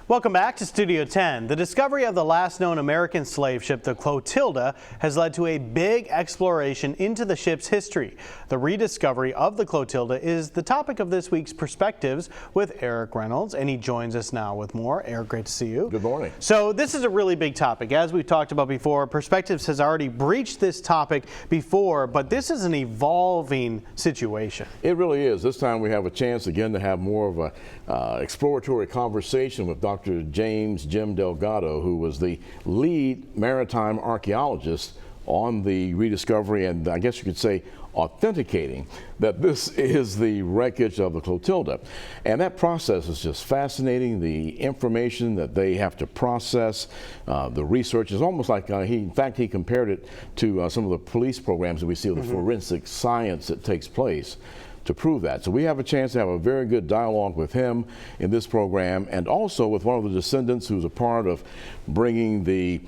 Welcome back to Studio 10. The discovery of the last known American slave ship, the Clotilda, has led to a big exploration into the ship's history. The rediscovery of the Clotilda is the topic of this week's Perspectives with Eric Reynolds, and he joins us now with more. Eric, great to see you. Good morning. So this is a really big topic. As we've talked about before, Perspectives has already breached this topic before, but this is an evolving situation. It really is. This time we have a chance again to have more of a exploratory conversation with Dr. Jim Delgado, who was the lead maritime archaeologist on the rediscovery and I guess you could say authenticating that this is the wreckage of the Clotilda. And that process is just fascinating. The information that they have to process, the research is almost like in fact he compared it to some of the police programs that we see with the forensic science that takes place to prove that. So we have a chance to have a very good dialogue with him in this program, and also with one of the descendants who's a part of bringing the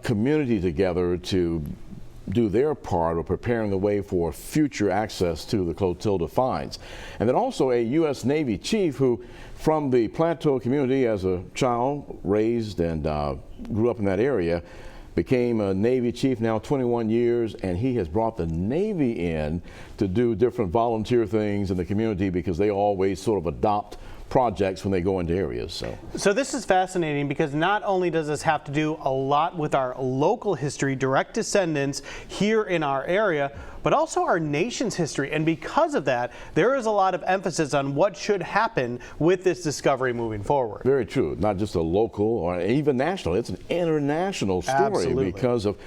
community together to do their part of preparing the way for future access to the Clotilda finds. And then also a U.S. Navy chief who, from the Plateau community as a child, raised and grew up in that area, became a Navy chief now 21 years, and he has brought the Navy in to do different volunteer things in the community because they always sort of adopt projects when they go into areas. So this is fascinating because not only does this have to do a lot with our local history, direct descendants here in our area, but also our nation's history. And because of that, there is a lot of emphasis on what should happen with this discovery moving forward. Very true. Not just a local or even national. It's an international story. Absolutely. Because of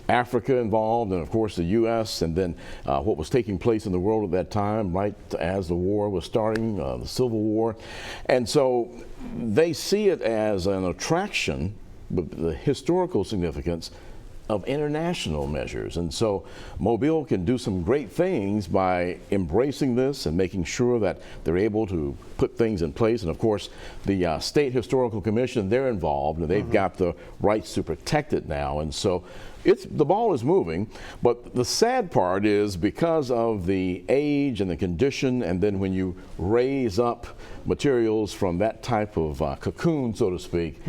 Africa involved and of course the U.S. and then what was taking place in the world at that time, right as the war was starting, the Civil War. And so they see it as an attraction, but the historical significance of international measures. And so Mobile can do some great things by embracing this and making sure that they're able to put things in place. And of course the State Historical Commission, they're involved and they've got the rights to protect it now. And so the ball is moving, but the sad part is because of the age and the condition, and then when you raise up materials from that type of cocoon, so to speak,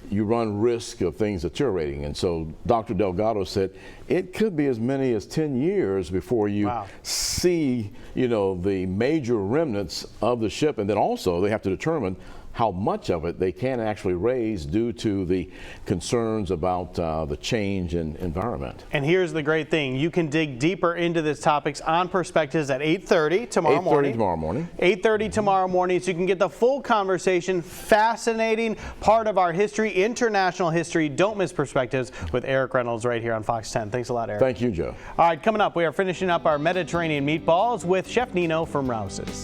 you run risk of things deteriorating. And so Dr. Delgado said it could be as many as 10 years before you see, the major remnants of the ship. And then also they have to determine how much of it they can actually raise due to the concerns about the change in environment. And here's the great thing. You can dig deeper into these topics on Perspectives at 8:30 tomorrow morning. 8:30 tomorrow morning. 8:30 tomorrow morning, so you can get the full conversation. Fascinating part of our history, international history. Don't miss Perspectives with Eric Reynolds right here on Fox 10. Thanks a lot, Eric. Thank you, Joe. All right, coming up, we are finishing up our Mediterranean meatballs with Chef Nino from Rouse's.